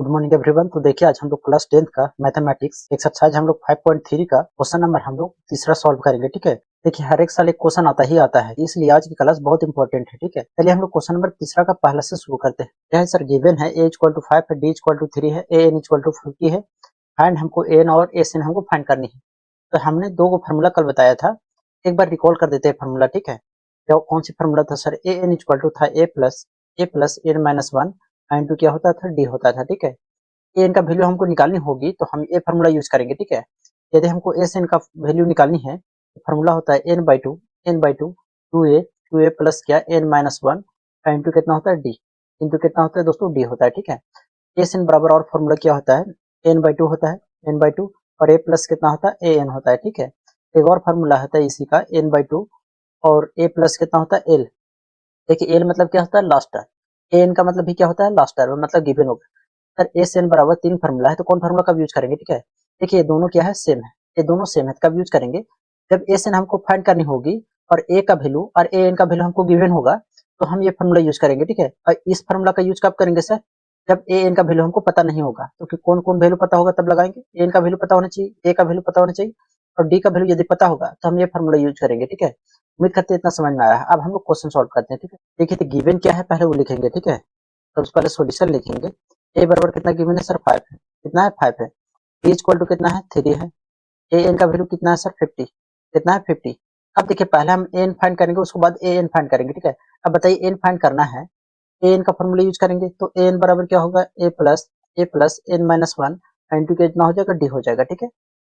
Good morning everyone. तो देखिए आज हम लोग क्लास 10th का मैथमेटिक्स एक्सरसाइज हम लोग 5.3 का क्वेश्चन नंबर हम लोग तीसरा सॉल्व करेंगे। ठीक है, देखिए हर एक साल एक क्वेश्चन आता ही आता है, इसलिए आज की क्लास बहुत इंपॉर्टेंट है। ठीक है, चलिए हम लोग क्वेश्चन नंबर तीसरा का पहले से शुरू करते हैं। क्या है सर? गिवन है a इक्वल टू 5 है, d इक्वल टू 3 है, a n इक्वल टू 50 है, फाइंड हमको a n और a n हमको फाइंड करनी है। तो हमने दो को फार्मूला कल बताया था, एक बार रिकॉल कर देते हैं फार्मूला। ठीक है, क्या कौन सी फार्मूला था sir? a n equal to था a plus n minus one into क्या होता था? d होता था। ठीक है, एन का वैल्यू हमको निकालनी होगी तो हम ये फार्मूला यूज करेंगे। ठीक है, यदि हमको एस एन का वैल्यू निकालनी है तो फार्मूला होता है n by two two A plus क्या एन माइनस वन इंटू कितना होता है? डी इंटू कितना होता है दोस्तों? डी होता है। ठीक है, एस एन बराबर और फार्मूला क्या होता है? एन बाई टू होता है, एन बाई टू और ए प्लस कितना होता है? ए एन होता है। ठीक है, एक और फार्मूला होता है इसी का, एन बाई टू और ए प्लस कितना होता है? एल। देखिए एल मतलब क्या होता है? Last term. ए एन का मतलब भी क्या होता है? लास्ट टर्म, मतलब गिवन होगा। सर एस एन बराबर तीन फार्मूला है तो कौन फार्मूला कब यूज करेंगे? ठीक है, देखिए ये दोनों क्या है? सेम है, ये दोनों सेम है, कब यूज करेंगे? जब एस एन हमको फाइंड करनी होगी और ए का वैल्यू और ए एन का वैल्यू हमको गिवन होगा तो हम ये फार्मूला यूज करेंगे। ठीक है, और इस फार्मूला का यूज कब करेंगे सर? जब ए एन का वैल्यू हमको पता नहीं होगा, क्योंकि कौन कौन वैल्यू पता होगा तब लगाएंगे। ए एन का वैल्यू पता होना चाहिए, ए का वैल्यू पता होना चाहिए और डी का वैल्यू यदि पता होगा तो हम ये फार्मूला यूज करेंगे। ठीक है, उम्मीद करते हैं इतना समझ में आया है। अब हम लोग क्वेश्चन सॉल्व करते हैं। ठीक है, देखिए तो गिवन क्या है पहले वो लिखेंगे। ठीक है, सबसे पहले सॉल्यूशन लिखेंगे। ए बराबर कितना गिवन है सर? 5 है। कितना है? 5 है। डी इक्वल टू कितना है? 3 है। ए एन का वैल्यू कितना है सर? 50। कितना है? 50। अब देखिए पहले हम ए एन फाइंड करेंगे, उसके बाद ए एन फाइंड करेंगे। ठीक है, अब बताइए एन फाइंड करना है, ए एन का फॉर्मूला यूज करेंगे तो ए एन बराबर क्या होगा? A plus N minus one into कितना हो जाएगा? डी हो जाएगा। ठीक है,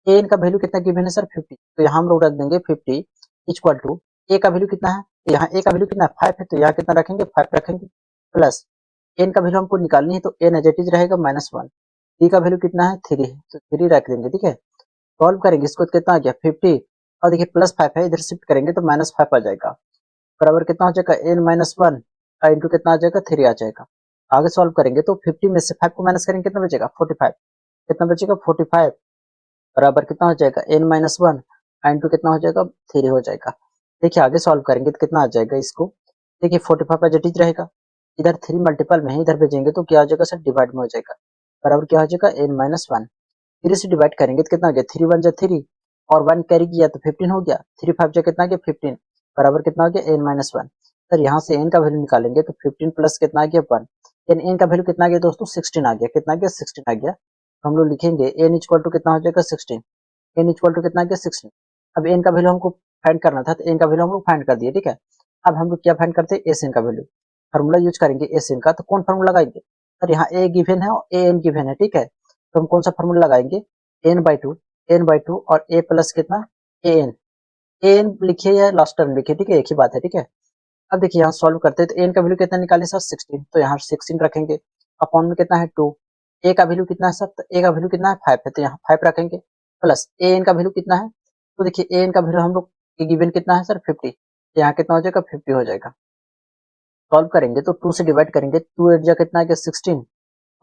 ए एन का वैल्यू कितना गिवन है सर? 50, तो यहाँ हम लोग रख देंगे 50 इक्वल टू ए का वैल्यू कितना है? यहाँ ए का वैल्यू कितना है? 5 है, तो यहाँ कितना रखेंगे? 5 रखेंगे प्लस एन का वैल्यू हमको निकालनी है तो एन एज इट इज रहेगा माइनस वन। डी का वैल्यू कितना है? 3 है, तो 3 रख देंगे। ठीक है, सॉल्व करेंगे इसको, कितना आ गया? 50 और देखिए प्लस 5 है, इधर शिफ्ट करेंगे तो माइनस 5 आ जाएगा, बराबर कितना हो जाएगा? एन माइनस वन इंटू कितना आ जाएगा? 3 आ जाएगा। आगे सॉल्व करेंगे तो 50 में से 5 को माइनस करेंगे, कितना बचेगा? 45। कितना बचेगा? 45 बराबर कितना हो जाएगा? एन माइनस वन इंटू कितना हो जाएगा? 3 हो जाएगा। देखिए आगे सॉल्व करेंगे तो कितना आ जाएगा इसको? देखिए 45 एज इट इज रहेगा, इधर 3 मल्टीपल में है, इधर भेजेंगे तो क्या आ जाएगा सर? डिवाइड में हो जाएगा, बराबर क्या हो जाएगा? N minus one. 3 से डिवाइड करेंगे तो कितना आ गया? 3 वन जा 3 और 1 कैरी किया तो 15 हो गया। 3 5 जा कितना आ गया? 15 बराबर कितना हो गया? N minus one. सर यहाँ से एन का वैल्यू निकालेंगे तो 15 प्लस कितना आ गया? 1। एन का वैल्यू कितना आ गया दोस्तों? 16 आ गया। कितना आ गया? 16 आ गया। तो हम लोग लिखेंगे एन इक्वल टू कितना हो जाएगा? 16। एन इक्वल टू कितना आ गया? 16। अब एन का वैल्यू हमको फाइंड करना था तो एन का वैल्यू हम लोग फाइंड कर दिए। ठीक है, अब हम लोग क्या फाइंड करते हैं? एस एन का वैल्यू। फार्मूला यूज करेंगे एस एन का, तो कौन फार्मूला लगाएंगे सर? यहाँ ए गिवन है और ए एन गिवन है। ठीक है, तो हम कौन सा फार्मूला लगाएंगे? एन बाई टू और ए प्लस कितना? A N. ए एन लिखिए या लास्ट टर्म लिखिए, ठीक है, एक ही बात है। ठीक है, अब देखिए यहाँ सॉल्व करते हैं तो एन का वैल्यू कितना निकाले सर? 16, तो यहाँ 16 रखेंगे। अपॉन में कितना है? 2। ए का वैल्यू कितना है सर? तो ए का वैल्यू कितना है? 5 है, तो यहाँ 5 रखेंगे प्लस ए एन का वैल्यू कितना है? तो देखिए ए एन का वैल्यू हम लोग गिवन कितना है सर? 50, तो यहाँ कितना हो जाएगा? 50 हो जाएगा। सॉल्व करेंगे तो 2 से डिवाइड करेंगे, 2 8 जा कितना आ गया? 16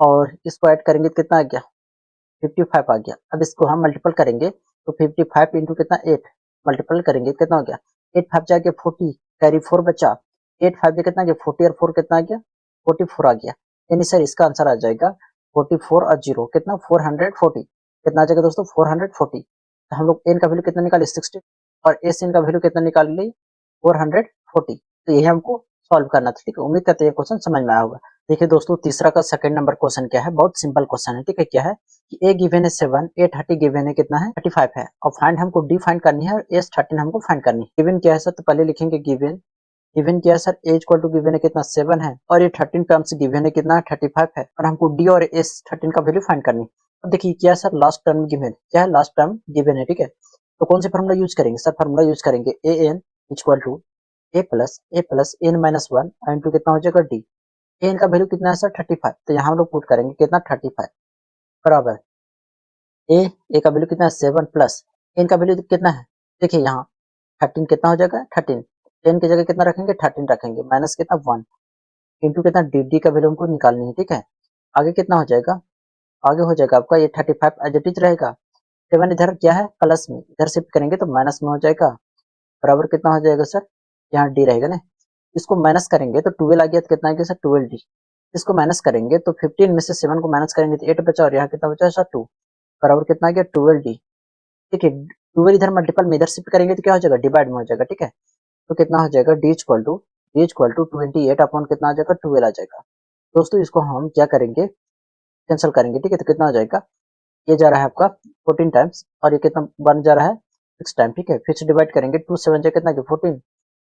और इसको ऐड करेंगे तो कितना आ गया? 55 आ गया। अब इसको हम मल्टीपल करेंगे तो 55 इंटू कितना? 8 मल्टीपल करेंगे तो कितना हो गया? 8 5 जा गया 40, कैरी 4 बचा। 8 5 जा कितना गया? 40 और 4 कितना आ गया? 44 आ गया। यानी सर इसका आंसर आ जाएगा 44 और 0 कितना? 440। कितना आ जाएगा दोस्तों? 440। तो हम लोग एन का वैल्यू कितना निकाले? 16 और एस एन का वैल्यू कितना निकाल ली? 440। तो यही हमको सॉल्व करना था। ठीक है, उम्मीद करते हैं क्वेश्चन समझ में आया होगा। देखिए दोस्तों तीसरा का सेकंड नंबर क्वेश्चन क्या है? बहुत सिंपल क्वेश्चन है। ठीक है, क्या है कि ए गिवन है 7, ए 30 गिवन है कितना है? 35 है, और फाइंड हमको डी फाइंड करनी है और एस 13 हमको फाइंड करनी है। गिवन क्या है सर? तो पहले लिखेंगे गिवन। गिवन क्या है sir? A equal to given है कितना? 7 है, और ये 13 टर्म्स गिवन है कितना? 35 है, और हमको डी और एस 13 का वैल्यू फाइंड करनी है। अब देखिए क्या है सर? Last term given. क्या है? लास्ट टर्म गिवन है। ठीक है, तो कौन से फॉर्मूला यूज करेंगे सर? फॉर्मूला यूज करेंगे A N equal to A plus N minus one into कितना हो जाएगा? डी। एन का वैल्यू कितना है सर? 35, तो यहाँ हम लोग पुट करेंगे कितना? 35 बराबर ए। ए का वैल्यू कितना है? 7 प्लस एन का वैल्यू कितना है? देखिए यहाँ 13 कितना हो जाएगा? 13। एन की जगह कितना रखेंगे? 13 रखेंगे, माइनस कितना? 1 इंटू कितना? डी। डी का वैल्यू हमको निकालनी है। ठीक है, आगे कितना हो जाएगा? आगे हो जाएगा आपका ये 35 एज इट इज रहेगा। 7 इधर क्या है? प्लस में, इधर शिफ्ट करेंगे तो माइनस में हो जाएगा, बराबर कितना हो जाएगा सर? यहाँ डी रहेगा ना, इसको माइनस करेंगे तो 12 आ गया तो कितना आ गया सर? 12 डी। इसको माइनस करेंगे तो 15 में से 7 को माइनस करेंगे तो 8 बचा और यहाँ कितना बचा सर 2 बराबर कितना आ गया 12d। ठीक है, 12 इधर मल्टीपल में इधर शिफ्ट करेंगे तो क्या हो जाएगा डिवाइड में हो जाएगा। ठीक है, तो कितना हो जाएगा d इक्वल टू 28 अपॉन कितना आ जाएगा 12 आ जाएगा। दोस्तों इसको हम क्या करेंगे कैंसिल करेंगे। ठीक है, तो कितना हो जाएगा ये जा रहा है आपका 14 टाइम्स और ये कितना बन जा रहा है 6 टाइम। ठीक है, फिर से डिवाइड करेंगे 2 7 जा कितना आ गया 14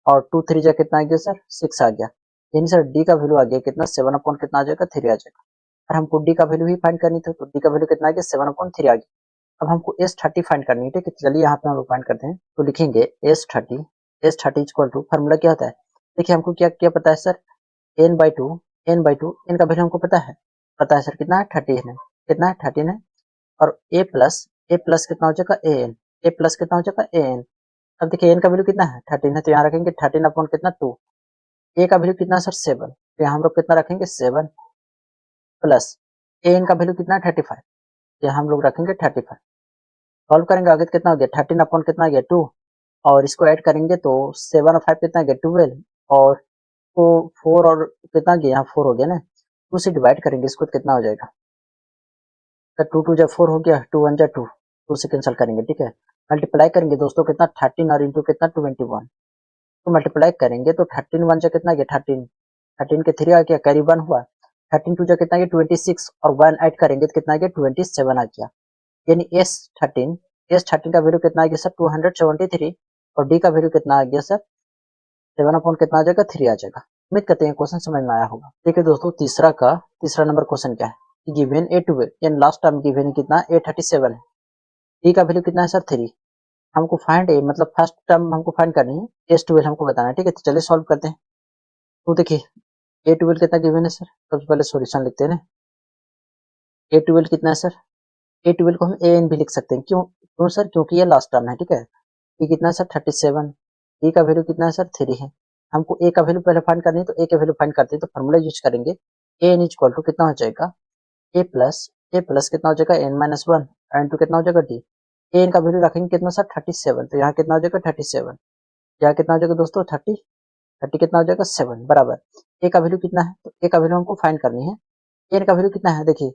और 2 3 जा कितना आ गया सर 6 आ गया। यानी सर डी का वैल्यू आ गया कितना 7 अपॉन कितना आ जाएगा 3 आ जाएगा। और हमको डी का वैल्यू ही फाइंड करनी थी तो डी का वैल्यू कितना आ गया 7 अपॉन 3 आ गया। अब हमको S30 फाइंड करनी है। ठीक है, चलिए यहाँ पे हम लोग फाइंड करते हैं तो लिखेंगे S30 इक्वल टू फार्मूला क्या होता है। देखिए हमको क्या क्या पता है सर n/2 n का वैल्यू हमको पता है सर कितना है 13 है। कितना है 13 है और a प्लस कितना हो जाएगा a प्लस कितना हो जाएगा an। अब देखिए n का वैल्यू कितना है 13 है तो यहाँ रखेंगे 13 अपॉन कितना 2। a का वैल्यू कितना सर 7 तो यहाँ हम लोग कितना रखेंगे 7 प्लस an का वैल्यू कितना है 35 तो यहाँ हम लोग रखेंगे 35। सॉल्व करेंगे आगे तो कितना हो गया 13 अपॉन कितना आ गया 2 और इसको ऐड करेंगे तो 7 और 5 कितना आ गया 12 और तो 4 और कितना गया यहाँ 4 हो गया ना 2 से डिवाइड करेंगे इसको तो कितना हो जाएगा तो 2 2 जा 4 हो गया 2 1 जा 2 2 से कैंसिल करेंगे। ठीक है, मल्टीप्लाई करेंगे दोस्तों कितना 13 और इंटू कितना 21 तो मल्टीप्लाई करेंगे तो 13 1 जा कितना गया 13 के 3 आ गया कैरी 1 हुआ 13 2 जा कितना गया 26 और 1 ऐड करेंगे तो कितना गया 27 आ गया। यानी एस थर्टीन का वैल्यू कितना आ गया सर 273 और डी का वैल्यू कितना आ गया सर 7 अपॉन कितना आ जाएगा 3 आ जाएगा। उम्मीद करते हैं क्वेश्चन समझ में आया होगा। देखिए दोस्तों तीसरा नंबर क्वेश्चन क्या है given A12 in last term given कितना A37 है डी का वैल्यू कितना है सर 3। हमको फाइंड ए मतलब फर्स्ट टर्म हमको फाइंड करनी है S12 हमको बताना है। ठीक है, तो चलिए सॉल्व करते हैं। तो देखिए A12 कितना गिवन है सर सबसे पहले सॉल्यूशन लिखते हैं ना। A12 कितना है सर A12 को हम an भी लिख सकते हैं। क्यों सर क्योंकि ये लास्ट टर्म है। ठीक है, ये कितना है सर 37 ए का वैल्यू कितना है सर 3 है। हमको ए का वैल्यू पहले फाइंड करनी है तो ए का वैल्यू फाइंड करते हैं तो फॉर्मूला यूज करेंगे एन इक्वल टू कितना हो जाएगा ए प्लस कितना हो जाएगा n-1 इंटू कितना हो जाएगा डी। एन का वैल्यू रखेंगे कितना सर 37 तो यहाँ कितना हो जाएगा 37 यहाँ कितना हो जाएगा दोस्तों 30 कितना हो जाएगा 7 बराबर ए का वैल्यू कितना है तो ए का वैल्यू हमको फाइंड करनी है। एन का वैल्यू कितना है देखिए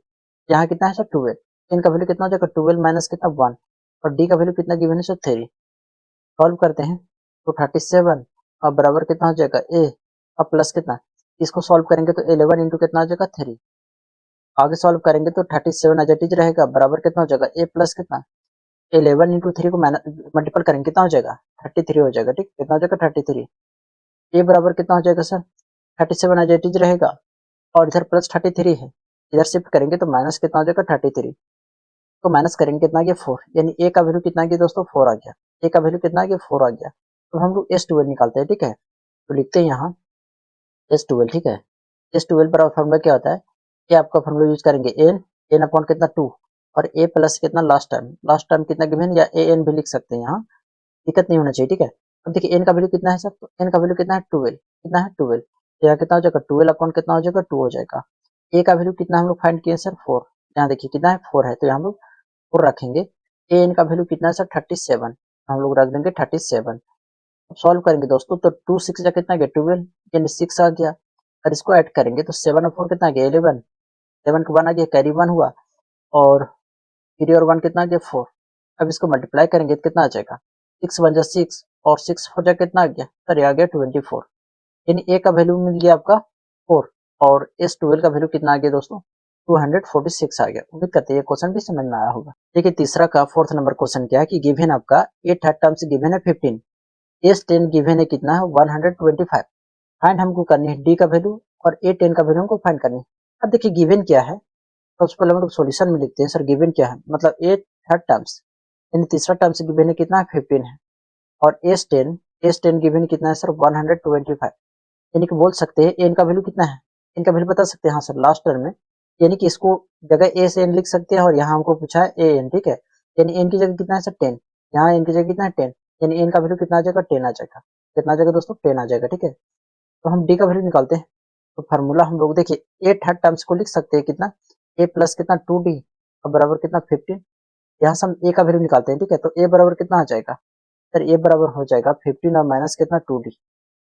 यहाँ कितना है सर 12 एन का वैल्यू कितना हो जाएगा 12 माइनस कितना 1 और डी का वैल्यू कितना गिवन है सर 3। सॉल्व करते हैं तो 37 और बराबर कितना हो जाएगा ए और प्लस कितना इसको सॉल्व करेंगे तो 11 इंटू कितना हो जाएगा 3। आगे सॉल्व करेंगे तो 37 एज इट इज रहेगा बराबर कितना हो जाएगा ए प्लस कितना 11 इंटू 3 को मल्टीपल करेंगे कितना हो जाएगा 33 हो जाएगा। ठीक कितना हो जाएगा 33 ए बराबर कितना हो जाएगा सर 37 एज इट इज रहेगा और इधर प्लस 33 है इधर शिफ्ट करेंगे तो माइनस कितना हो जाएगा 33 तो माइनस करेंगे कितना आ गया 4 यानी ए का वैल्यू कितना आ गया दोस्तों 4 आ गया। ए का वैल्यू कितना आ गया 4 आ गया तो हम लोग S12 निकालते हैं। ठीक है, तो लिखते हैं यहाँ S12। ठीक है, S12 पर फॉर्मूला क्या होता है ये आपका फॉर्मूला यूज करेंगे एन अपॉन कितना 2 और ए प्लस कितना लास्ट टर्म कितना गिवन या ए एन भी लिख सकते हैं यहाँ दिक्कत नहीं होना चाहिए। ठीक है, अब देखिए एन का वैल्यू कितना है सर तो एन का वैल्यू कितना है 12 कितना है 12 तो यहाँ कितना हो जाएगा 12 अपॉन कितना हो जाएगा 2 हो जाएगा। ए का वैल्यू कितना हम लोग फाइंड किए सर 4 यहाँ देखिए कितना है 4 है तो यहाँ हम लोग 4 रखेंगे। ए एन का वैल्यू कितना है सर 37 हम लोग रख देंगे 37। अब सॉल्व करेंगे दोस्तों तो 2 6 जा कितना गया 12 यानी 6 आ गया और इसको ऐड करेंगे तो 7 और 4 कितना गया 11 7 का 1 आ गया कैरी 1 हुआ और 3 और 1 कितना गया 4। अब इसको मल्टीप्लाई करेंगे तो कितना आ जाएगा 6 1 जा 6 और 6 4 जा कितना आ गया सर ये आ गया 24 यानी ए का वैल्यू मिल गया आपका 4 और S12 का वैल्यू कितना आ गया दोस्तों 246 आ गया। उम्मीद करते हैं ये क्वेश्चन भी समझ में आया होगा। देखिए तीसरा का फोर्थ नंबर क्वेश्चन क्या है कि गिवन आपका ए थर्ड टर्म से गिवन है 15 S10 गिवन है कितना है 125 फाइंड हमको करनी है डी का वैल्यू और A10 का वैल्यू हमको फाइंड करनी है। अब देखिए गिवन क्या है तो उसको पहले हम लोग सॉल्यूशन में लिखते हैं सर गिवन क्या है मतलब ए थर्ड टर्म्स यानी तीसरा टर्म से गिवन है कितना है 15 है और S10 गिवन कितना है सर 125 यानी कि बोल सकते हैं एन का वैल्यू कितना है इनका वैल्यू बता सकते हैं हाँ सर लास्ट टर्म में यानी कि इसको जगह ए से एन लिख सकते हैं और यहाँ हमको पूछा है ए एन। ठीक है, यानी एन की जगह कितना है सर 10 यहाँ एन की जगह कितना है 10 यानी एन का वैल्यू कितना आ जाएगा 10 आ जाएगा। कितना आ जाएगा दोस्तों 10 आ जाएगा। ठीक है, तो हम डी का वैल्यू निकालते हैं तो फार्मूला हम लोग देखिए ए थर्ड टर्म्स को लिख सकते हैं कितना ए प्लस कितना 2d और बराबर कितना 15 यहाँ से हम ए का वैल्यू निकालते हैं। ठीक है, तो ए बराबर कितना आ जाएगा सर ए बराबर हो जाएगा 15 और माइनस कितना 2d।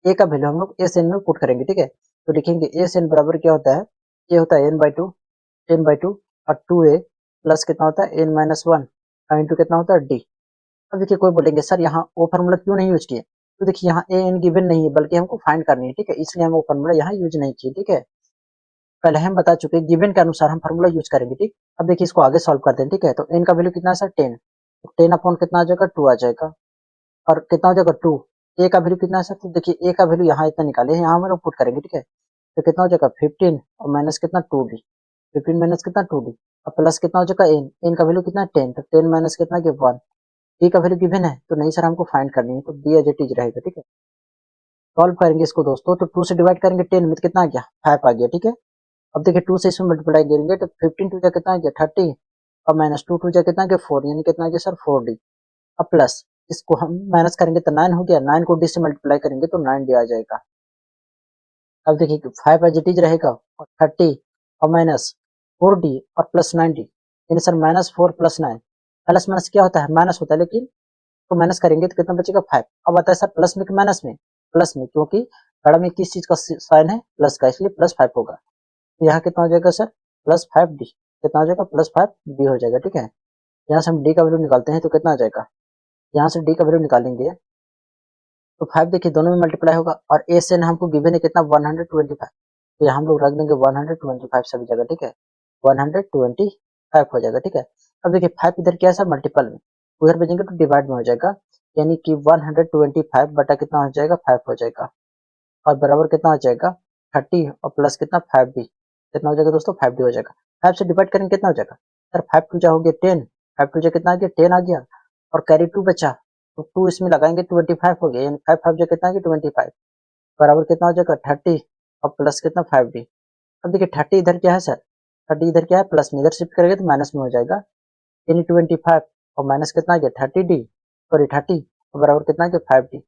ए का वैल्यू हम लोग एस एन में पुट करेंगे। ठीक है, तो लिखेंगे एस एन बराबर क्या होता है ये होता है n/2 और 2a प्लस कितना होता है n-1 इंटू कितना होता है d। अब देखिए कोई बोलेंगे सर यहाँ वो फार्मूला क्यों नहीं यूज किए, तो देखिए यहाँ ए एन गिवन नहीं है बल्कि हमको फाइंड करनी है, ठीक है, इसलिए हम वो फार्मूला यहाँ यूज नहीं किए, ठीक है। पहले हम बता चुके गिवन के अनुसार हम फार्मूला यूज करेंगे, ठीक। अब देखिए इसको आगे सॉल्व करते हैं, ठीक है। तो एन का वैल्यू कितना है सर 10, तो 10 अपॉन कितना आ जाएगा 2 आ जाएगा, और कितना हो जाएगा 2। ए का वैल्यू कितना है सर, तो देखिए ए का वैल्यू यहाँ इतना निकाले, यहाँ हम लोग पुट करेंगे, ठीक है। तो कितना हो जाएगा 15 और माइनस कितना 2d, 15 माइनस कितना 2d, और प्लस कितना हो जाएगा एन, एन का वैल्यू कितना है 10, तो 10 माइनस कितना के 1। डी का वैल्यू गिवन है तो नहीं सर हमको फाइंड करनी है, तो डी एज इट इज रहेगा, ठीक है। सॉल्व करेंगे इसको दोस्तों, तो 2 से डिवाइड करेंगे 10 में तो कितना आ गया 5 आ गया, ठीक है। अब देखिए 2 से इसमें मल्टीप्लाई करेंगे तो 15 टू जा कितना आ गया 30, और माइनस 2 टू जा कितना आ गया 4, यानी कितना आ गया सर 4d। अब प्लस इसको हम माइनस करेंगे तो 9 हो गया, 9 को डी से मल्टीप्लाई करेंगे तो 9d आ जाएगा। अब देखिए 5 एज इट इज रहेगा, और 30 और माइनस 4d और प्लस 9d, यानी सर -4 प्लस 9, प्लस माइनस क्या होता है माइनस होता है, लेकिन तो माइनस करेंगे तो कितना बचेगा 5। अब आता है सर प्लस में कि माइनस में, प्लस में, क्योंकि बड़ा में किस चीज का साइन है प्लस का, इसलिए +5 होगा। तो यहाँ कितना हो जाएगा सर +5d, कितना हो जाएगा +5d हो जाएगा, ठीक है। यहाँ से हम d का वैल्यू निकालते हैं तो कितना आ जाएगा, यहाँ से d का वैल्यू निकालेंगे तो 5 देखिए दोनों में मल्टीप्लाई होगा, और a से हमको गिवन है कितना 125, तो यहाँ हम लोग रख देंगे 125 सभी जगह, ठीक है, 125 हो जाएगा, ठीक है। अब देखिए 5 इधर क्या है सर मल्टीपल में, उधर भेजेंगे तो डिवाइड में हो जाएगा, यानी कि 125 बटा कितना हो जाएगा 5 हो जाएगा, और बराबर कितना हो जाएगा 30 और प्लस कितना 5d, कितना हो जाएगा दोस्तों 5d हो जाएगा। 5 से डिवाइड करेंगे कितना हो जाएगा सर 5 टू जा हो गया 10, 5 टू जा कितना आ गया 10 आ गया, और कैरी 2 बचा, तो 2 इसमें लगाएंगे 25 हो गया, यानी 5 5 जा कितना आ गया 25, बराबर कितना हो जाएगा 30 और प्लस कितना 5d। अब देखिए 30 इधर क्या है सर, 30 इधर क्या है प्लस में, इधर शिफ्ट करेंगे तो माइनस में हो जाएगा, यानी 25 और माइनस कितना आ गया 30d, सॉरी 30 और बराबर कितना आ गया 5d।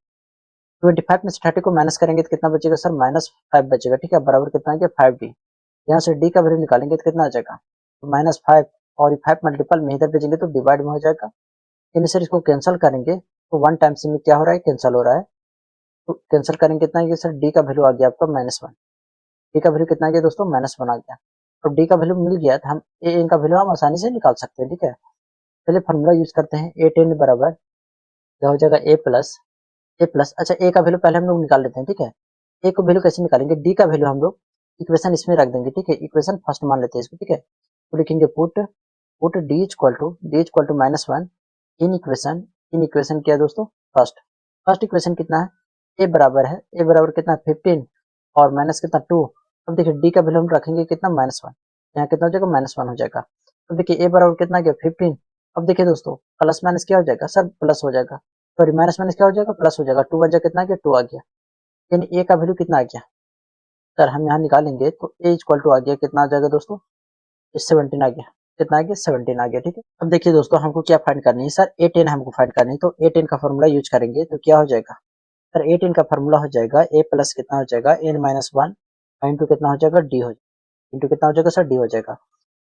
25 में से 30 को माइनस करेंगे तो कितना बचेगा सर -5 बचेगा, ठीक है, बराबर कितना आ गया 5d। यहाँ से d का वैल्यू निकालेंगे तो कितना आ जाएगा, तो -5, और 5 मल्टीपल में इधर भेजेंगे तो डिवाइड में हो जाएगा, यानी सर इसको कैंसिल करेंगे तो 1 टाइम्स में क्या हो रहा है कैंसिल हो रहा है, तो कैंसिल करेंगे कितना आ गया सर d का वैल्यू आ गया आपका -1, d का वैल्यू कितना आ गया दोस्तों -1 आ गया। तो d का वैल्यू मिल गया तो हम a n का वैल्यू हम आसानी से निकाल सकते हैं, ठीक है। चलिए फॉर्मूला यूज करते हैं, a10 बराबर क्या हो जाएगा a प्लस, अच्छा a का वैल्यू पहले हम लोग निकाल लेते हैं, ठीक है। a को वैल्यू कैसे निकालेंगे, d का वैल्यू हम लोग इक्वेशन इसमें रख देंगे, ठीक है, इक्वेशन फर्स्ट मान लेते हैं इसको, ठीक है। तो लिखेंगे put put d equal to -1 in equation क्या है दोस्तों फर्स्ट इक्वेशन कितना है, a बराबर कितना 15 और माइनस कितना 2। अब देखिए d का वैल्यू हम रखेंगे कितना -1, यहाँ कितना हो जाएगा -1 हो जाएगा। अब देखिए a बराबर कितना गया 15, अब देखिए दोस्तों प्लस माइनस क्या हो जाएगा सर प्लस हो जाएगा, सॉरी माइनस माइनस क्या हो जाएगा प्लस हो जाएगा, 2 बचा कितना गया 2 आ गया, यानी a का वैल्यू कितना आ गया सर, हम यहाँ निकालेंगे तो a इक्वल टू आ गया कितना आ जाएगा दोस्तों 17 आ गया, कितना आ गया 17 आ गया, ठीक है। अब देखिए दोस्तों हमको क्या फाइंड करनी है सर a10 हमको फाइंड करनी है, तो a10 का फॉर्मूला यूज करेंगे तो क्या हो जाएगा सर, a10 का फॉर्मूला हो जाएगा a प्लस कितना हो जाएगा n-1 इंटू कितना हो जाएगा d हो, इंटू कितना हो जाएगा सर d हो जाएगा।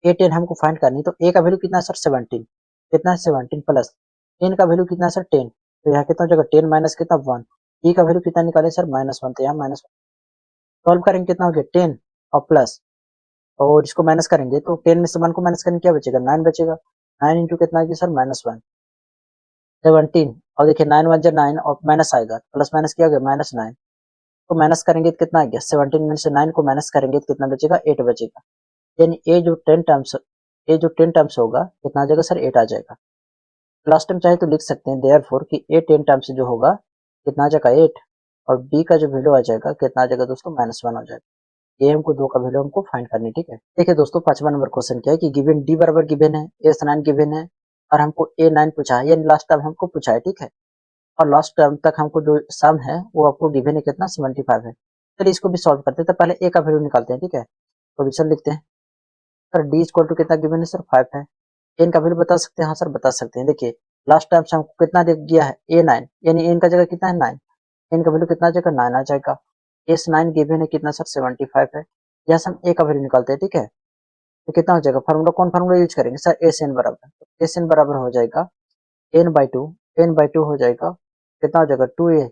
a10 हमको फाइंड करनी है तो a का वैल्यू कितना है सर 17, कितना है 17 प्लस n का वैल्यू कितना है सर 10, तो यहाँ कितना हो जाएगा 10 माइनस कितना 1, d का वैल्यू कितना निकाले सर -1, तो यहाँ -1 सॉल्व करेंगे कितना हो गया 10 और प्लस, और इसको माइनस करेंगे तो 10 में से 1 को माइनस करेंगे क्या बचेगा 9 बचेगा, 9 इंटू कितना आ गया सर -1 17, और देखिए 9 1 जा 9 और माइनस आएगा, प्लस माइनस क्या हो गया -9, तो माइनस करेंगे तो कितना आ गया 17 में से 9 को माइनस करेंगे तो कितना बचेगा 8 बचेगा, यानी ए जो 10 टाइम्स होगा कितना आ जाएगा सर 8 आ जाएगा। लास्ट टाइम चाहे तो लिख सकते हैं देयरफॉर कि ए 10 टाइम्स जो होगा कितना आ जाएगा 8, और बी का जो वैल्यू आ जाएगा कितना आ जाएगा दोस्तों -1 हो जाएगा। ये हमको दो का वैल्यू हमको फाइंड करनी, ठीक है। देखिए दोस्तों 5वां नंबर क्वेश्चन क्या है कि गिवन डी बराबर गिवन है, s9 गिवन है, और हमको a9 पूछा है, ये लास्ट टाइम हमको पूछा है, ठीक है। और लास्ट टर्म तक हमको जो सम है वो आपको गिवन है कितना 75 है। चलिए इसको भी सॉल्व करते हैं, तो पहले ए का वैल्यू निकालते हैं, ठीक है। सोल्यूशन लिखते हैं सर, डी इक्वल टू कितना गिवन है सर 5 है। एन का वैल्यू बता सकते हैं, हाँ सर बता सकते हैं। देखिए लास्ट टाइम से हमको कितना दे दिया है a9, यानी एन का जगह कितना है 9, एन का वैल्यू कितना आ जाएगा 9 आ जाएगा। s9 गिवन है कितना सर 75 है, यहाँ से हम ए का वैल्यू निकालते हैं, ठीक है। तो कितना हो जाएगा, फार्मूला कौन फार्मूला यूज करेंगे सर, एस एन बराबर, एस एन बराबर हो जाएगा n/2 हो जाएगा, कितना हो जाएगा 2a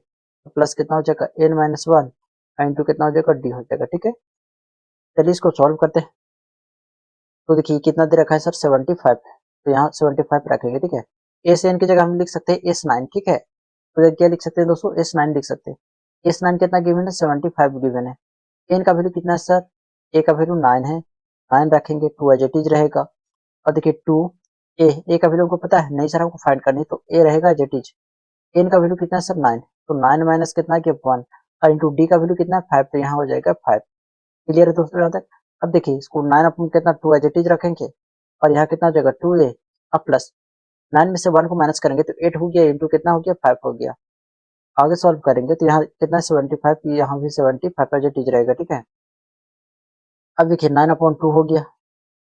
प्लस कितना हो जाएगा n-1 इंटू कितना हो जाएगा d हो जाएगा, ठीक है। चलिए इसको सॉल्व करते हैं। तो देखिए कितना दे रखा है सर 75, तो यहाँ 75 रखेंगे, ठीक है। ए से एन की जगह हम लिख सकते हैं S9, ठीक है। तो क्या लिख सकते हैं दोस्तों, S9 लिख सकते हैं। S9 कितना गिवन है, 75 गिवन है। एन का वैल्यू कितना है सर, ए का वैल्यू 9 है, 9 रखेंगे, 2 एज इट इज रहेगा। और देखिए 2 ए का वैल्यू हमको पता है नहीं सर, हमको फाइंड करनी है, तो ए रहेगा एज इट इज। एन का वैल्यू कितना है सर 9, तो 9 माइनस कितना है 1, और इंटू डी का वैल्यू कितना है 5, तो यहाँ हो जाएगा 5। क्लियर है दोस्तों यहाँ तक। अब देखिए इसको 9 अपन कितना 2 एज इट इज रखेंगे, और यहाँ कितना हो जाएगा 2a, अब प्लस 9 में से 1 को माइनस करेंगे तो 8 हो गया, इंटू कितना हो गया 5 हो गया। आगे सॉल्व करेंगे तो यहाँ कितना 75, यहाँ भी 75 एज इट इज रहेगा, ठीक है। अब देखिए 9/2 हो गया,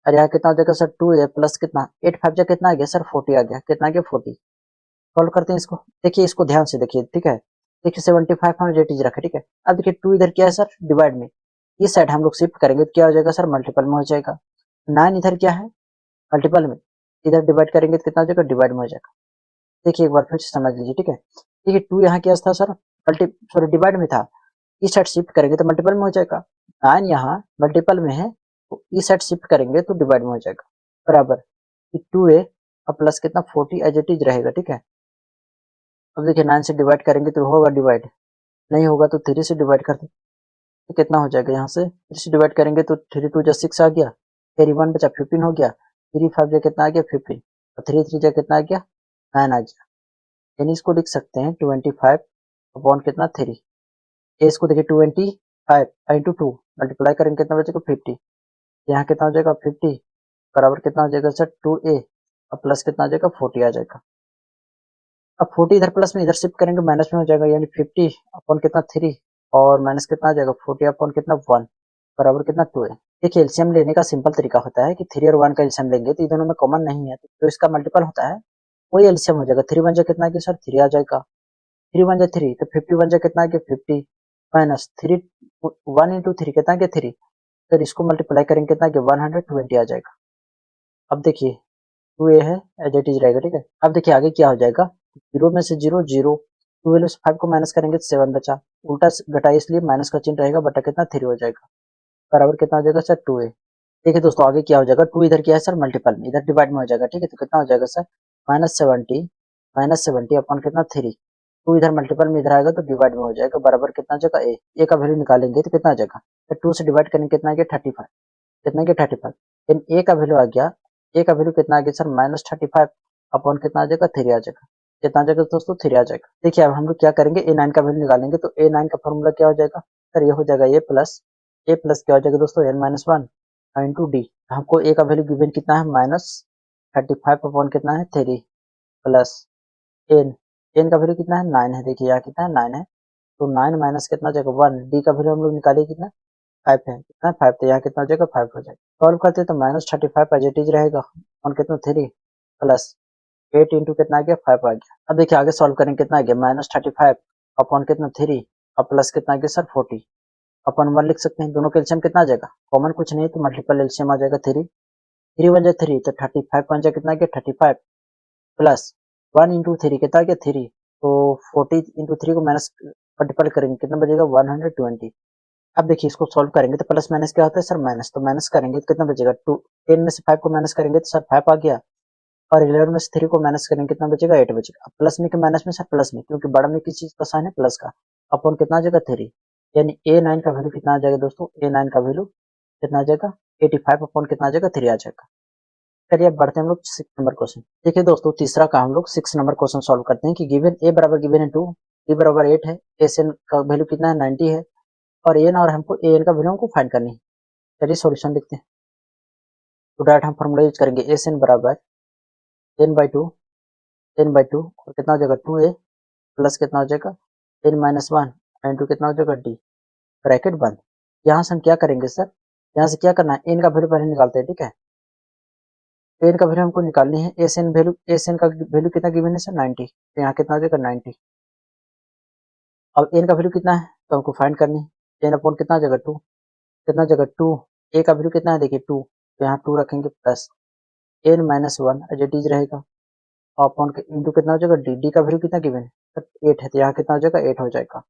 और यहाँ कितना हो जाएगा सर 2a प्लस कितना 8 5 जा कितना आ गया सर 40 आ गया, कितना आ गया 40। सॉल्व करते हैं इसको, देखिए इसको ध्यान से देखिए, ठीक है। देखिए 75 हम एज इट इज रखे, ठीक है। अब देखिए 2 इधर क्या है सर डिवाइड में, इस साइड हम लोग शिफ्ट करेंगे तो क्या हो जाएगा सर मल्टीपल में हो जाएगा। 9 इधर क्या है मल्टीपल में, इधर डिवाइड करेंगे तो कितना हो जाएगा डिवाइड में हो जाएगा। देखिए एक बार फिर से समझ लीजिए, ठीक है। देखिए 2 यहाँ क्या था सर मल्टी सॉरी डिवाइड में था, इस साइड शिफ्ट करेंगे तो मल्टीपल में हो जाएगा। 9 यहाँ मल्टीपल में है, तो इस साइड शिफ्ट करेंगे तो डिवाइड में हो जाएगा, बराबर 2a और प्लस कितना 40 एज इट इज रहेगा, ठीक है। अब देखिए 9 से डिवाइड करेंगे तो होगा डिवाइड, नहीं होगा तो 3 से डिवाइड कर दो, तो कितना हो जाएगा, यहाँ से 3 से डिवाइड करेंगे तो 3 2 जा 6 आ गया, फिर 1 बचा 15 हो गया, 3 5 जा कितना आ गया 15, और 3 3 जा कितना आ गया 9 आ गया। यानी इसको लिख सकते हैं 25 अपॉन कितना 3। इसको देखिए 25 इंटू 2 मल्टीप्लाई करेंगे कितना बचेगा 50, यहाँ कितना हो जाएगा 50 बराबर कितना हो जाएगा सर 2a और प्लस कितना हो जाएगा 40 आ जाएगा। अब 40 इधर प्लस में इधर शिफ्ट करेंगे माइनस में हो जाएगा, यानी 50 अपॉन कितना 3 और माइनस कितना आ जाएगा 40 अपॉन कितना 1 बराबर कितना 2 है। देखिए एलसीएम लेने का सिंपल तरीका होता है कि 3 और 1 का एलसीएम लेंगे तो ये दोनों में कॉमन नहीं है, तो इसका मल्टीपल होता है वही एलसीएम हो जाएगा। 3 1 जा कितना आ गया सर 3 आ जाएगा, 3 1 जा 3, तो 51 जा कितना आ गया 50 माइनस 3 1 इंटू 3 कितना आ गया 3, सर इसको मल्टीप्लाई करेंगे कितना आ गया 120 आ जाएगा। अब देखिए 2a है एज इट इज रहेगा, ठीक है। अब देखिए आगे क्या हो जाएगा, 0 में से 0 0, 12 से 5 को माइनस करेंगे तो 7 बचा, उल्टा घटा इसलिए माइनस का चिन्ह रहेगा, बटा कितना 3 हो जाएगा, बराबर कितना हो जाएगा सर 2a। देखिए दोस्तों आगे क्या हो जाएगा, 2 इधर क्या है सर मल्टीपल में, इधर डिवाइड में हो जाएगा, ठीक है। तो कितना हो जाएगा सर माइनस 70 अपॉन कितना 3, 2 इधर मल्टीपल में इधर आएगा तो डिवाइड में हो जाएगा, बराबर कितना हो जाएगा a का वैल्यू निकालेंगे तो कितना आ जाएगा, तो 2 से डिवाइड करेंगे कितना आ गया 35, कितना गया 35, लेकिन a का वैल्यू आ गया, a का वैल्यू कितना आ गया सर -35 अपॉन कितना आ जाएगा 3 आ जाएगा, कितना आ जाएगा दोस्तों 3 आ जाएगा। देखिए अब हम लोग क्या करेंगे a9 का वैल्यू निकालेंगे, तो a9 का फॉर्मूला क्या हो जाएगा सर, ये हो जाएगा a प्लस क्या हो जाएगा दोस्तों n-1 इंटू डी। हमको a का वैल्यू गिवन कितना है -35 अपॉन कितना है 3 प्लस n का वैल्यू कितना है 9 है, देखिए यहाँ कितना है 9 है, तो 9 माइनस कितना हो जाएगा 1, डी का वैल्यू हम लोग निकाले कितना 5 है, कितना 5, तो यहाँ कितना हो जाएगा 5 हो जाएगा। सॉल्व करते हैं तो -35 एज इट इज रहेगा और कितना 3 प्लस 8 इंटू कितना आ गया 5 आ गया। अब देखिए आगे सॉल्व करेंगे कितना आ गया -35 अपॉन कितना 3 और प्लस कितना आ गया सर 40 अपन 1 लिख सकते हैं, दोनों का एलसीएम कितना आ जाएगा, कॉमन कुछ नहीं तो मल्टीपल एलसीएम आ जाएगा 3 3 1 जा 3, तो 35 1 जा कितना आ गया 35 प्लस 1 इंटू 3 कितना आ गया 3, तो 40 इंटू 3 को माइनस मल्टीपल करेंगे कितना बचेगा 120। अब देखिए इसको सॉल्व करेंगे तो प्लस माइनस क्या होता है सर माइनस, तो माइनस करेंगे तो कितना बचेगा 2, 10 में से 5 को माइनस करेंगे तो सर 5 आ गया, और 11 में से 3 को माइनस करेंगे कितना बचेगा 8 बचेगा। अब प्लस में के माइनस में सर प्लस में, क्योंकि बड़ा में किस चीज का साइन है प्लस का, अपॉन कितना आ जाएगा 3, यानी a9 का वैल्यू कितना आ जाएगा दोस्तों, a9 का वैल्यू कितना आ जाएगा 85 अपॉन कितना आ जाएगा 3 आ जाएगा। चलिए अब बढ़ते हैं हम लोग 6 नंबर क्वेश्चन। देखिए दोस्तों तीसरा का हम लोग 6 नंबर क्वेश्चन सॉल्व करते हैं कि गिवन a बराबर गिवन है 2, b बराबर 8 है, एन का वैल्यू कितना है 90 है, और एन और हमको एन का वैल्यू हमको फाइंड करनी है। चलिए सॉल्यूशन लिखते हैं। तो डायरेक्ट हम फॉर्मूला यूज करेंगे एस एन बराबर n/2 और कितना हो जाएगा 2a प्लस कितना हो जाएगा n-1 इंटू कितना हो जाएगा d, ब्रैकेट बंद। यहाँ से हम क्या करेंगे सर, यहाँ से क्या करना है, n का वैल्यू पहले निकालते हैं, ठीक है। n का वैल्यू हमको निकालनी है, एस एन का वैल्यू कितना गिवन है सर 90, तो यहाँ कितना हो जाएगा 90। अब n का वैल्यू कितना है तो हमको फाइंड करनी है, n अपॉन कितना हो जाएगा 2, कितना हो जाएगा 2, a का वैल्यू कितना है देखिए 2, तो यहाँ 2 रखेंगे plus n-1 as it is रहेगा, अपॉन इंटू कितना हो जाएगा डी, डी का वैल्यू कितना गिवन है 8 है, तो यहाँ कितना हो जाएगा 8 हो जाएगा।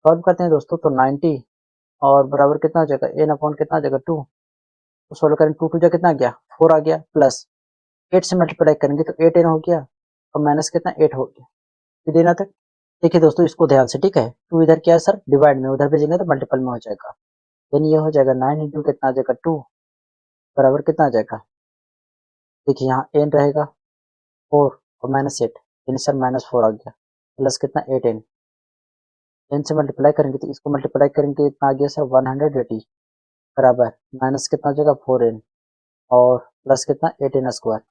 सॉल्व करते हैं दोस्तों, तो 90 और बराबर कितना हो जाएगा एन अपॉन कितना आ जाएगा 2। तो सोल्व करें 2 2 जा कितना आ गया 4 आ गया, प्लस 8 से मल्टीप्लाई करेंगे तो 8 एन हो गया और माइनस कितना 8 हो गया। ये देना था। देखिए दोस्तों इसको ध्यान से, ठीक है। 2 इधर क्या है सर डिवाइड में, उधर भेजेंगे तो मल्टीपल में हो जाएगा। यानी ये हो जाएगा 9 इंटू कितना आ जाएगा 2 बराबर कितना आ जाएगा। देखिए यहाँ एन रहेगा 4 और माइनस 8, यानी सर -4 आ गया, प्लस कितना 8 एन। एन से मल्टीप्लाई करेंगे तो इसको मल्टीप्लाई करेंगे इतना आ गया सर 180 बराबर माइनस कितना हो जाएगा 4n और प्लस कितना 8n स्क्वायर।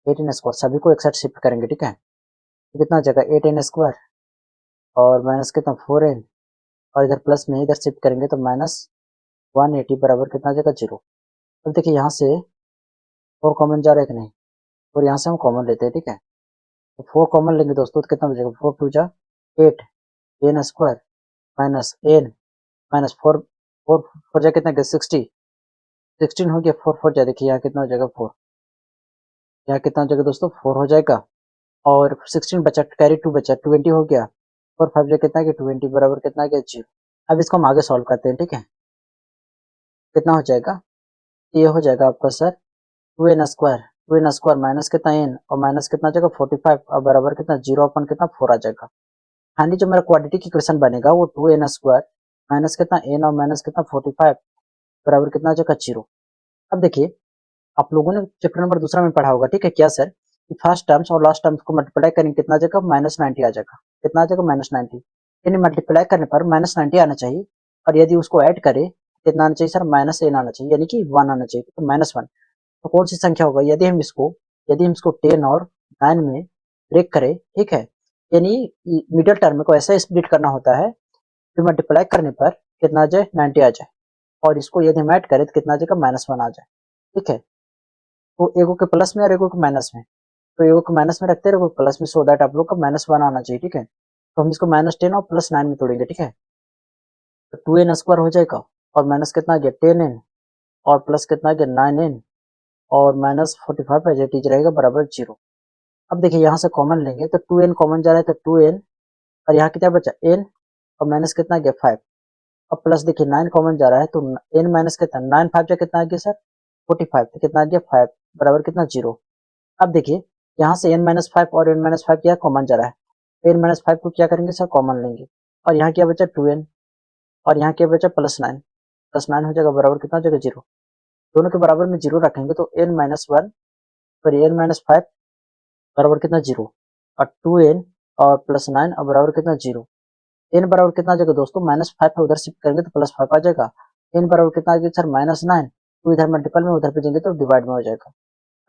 8n स्क्वायर सभी को एक साइड शिफ्ट करेंगे, ठीक है। तो कितना हो जाएगा 8n स्क्वायर और माइनस कितना 4n और इधर प्लस में इधर शिफ्ट करेंगे तो -180 बराबर कितना आ जाएगा 0। अब देखिए यहाँ से 4 कॉमन जा रहा है कि नहीं, और यहाँ से हम कॉमन लेते हैं, ठीक है। तो 4 कॉमन लेंगे दोस्तों तो कितना बचेगा 4 2 जा 8 n square minus n minus 4 4 4 जा कितना 16 हो गया। 4 4 जा देखिए यहाँ कितना हो जाएगा 4, यहाँ कितना हो जाएगा दोस्तों 4 हो जाएगा और 16 बचा कैरी 2 बचा 20 हो गया और 5 जा कितना है 20 बराबर कितना है 0। अब इसको हम आगे सॉल्व करते हैं, ठीक है। कितना हो जाएगा, ये हो जाएगा आपका सर 2n स्क्वायर माइनस कितना n और माइनस कितना आ जाएगा 45 और बराबर कितना 0 अपन कितना 4 आ जाएगा। यानी जो मेरा क्वाड्रेटिक इक्वेशन बनेगा वो 2n स्क्वायर माइनस कितना n और माइनस कितना 45 बराबर कितना आ जाएगा 0। अब देखिए आप लोगों ने चैप्टर नंबर दूसरा में पढ़ा होगा, ठीक है। क्या सर कि फर्स्ट टर्म्स और लास्ट टर्म्स को मल्टीप्लाई करेंगे कितना आ जाएगा -90 आ जाएगा। कितना आ जाएगा -90, यानी मल्टीप्लाई करने पर -90 आना चाहिए और यदि उसको ऐड करें कितना आना चाहिए सर -n आना चाहिए, यानी कि 1 आना चाहिए, तो -1। तो कौन सी संख्या होगा यदि हम इसको 10 और 9 में ब्रेक करें, ठीक है। यानी मिडिल टर्म को ऐसा स्प्लिट करना होता है कि मल्टीप्लाई करने पर कितना आ जाए 90 आ जाए और इसको यदि हम ऐड करें तो कितना आ जाएगा -1 आ जाए, ठीक है। तो एगो के प्लस में और एगो के माइनस में, तो एगो को माइनस में रखते हैं एगो प्लस में, सो दैट आप लोग का -1 आना चाहिए, ठीक है। तो हम इसको -10 और +9 में तोड़ेंगे, ठीक है। तो 2n स्क्वायर हो जाएगा और माइनस कितना आ गया 10n और प्लस कितना आ गया 9n और -45 एज इट इज रहेगा बराबर 0। अब देखिए यहाँ से कॉमन लेंगे तो 2n कॉमन जा रहा है तो 2n और यहाँ कितना बचा n और माइनस कितना आ गया 5 और प्लस देखिए 9 कॉमन जा रहा है तो n माइनस कितना 9 5 जा कितना आ गया सर 45, तो कितना आ गया 5 बराबर कितना 0। अब देखिए यहाँ से n-5 और n-5 क्या कॉमन जा रहा है, n-5 को क्या करेंगे सर कॉमन लेंगे और यहाँ क्या बचा 2n और यहाँ क्या बचा +9 हो जाएगा बराबर कितना हो जाएगा 0। दोनों के बराबर में 0 रखेंगे तो n-1 सॉरी n-5 बराबर कितना 0 और 2n और +9 और बराबर कितना 0। n बराबर कितना आ जाएगा दोस्तों -5 है, उधर शिफ्ट करेंगे तो +5 आ जाएगा। n बराबर कितना आ गया सर -9, तो इधर मल्टीपल में उधर भेजेंगे तो डिवाइड में हो जाएगा।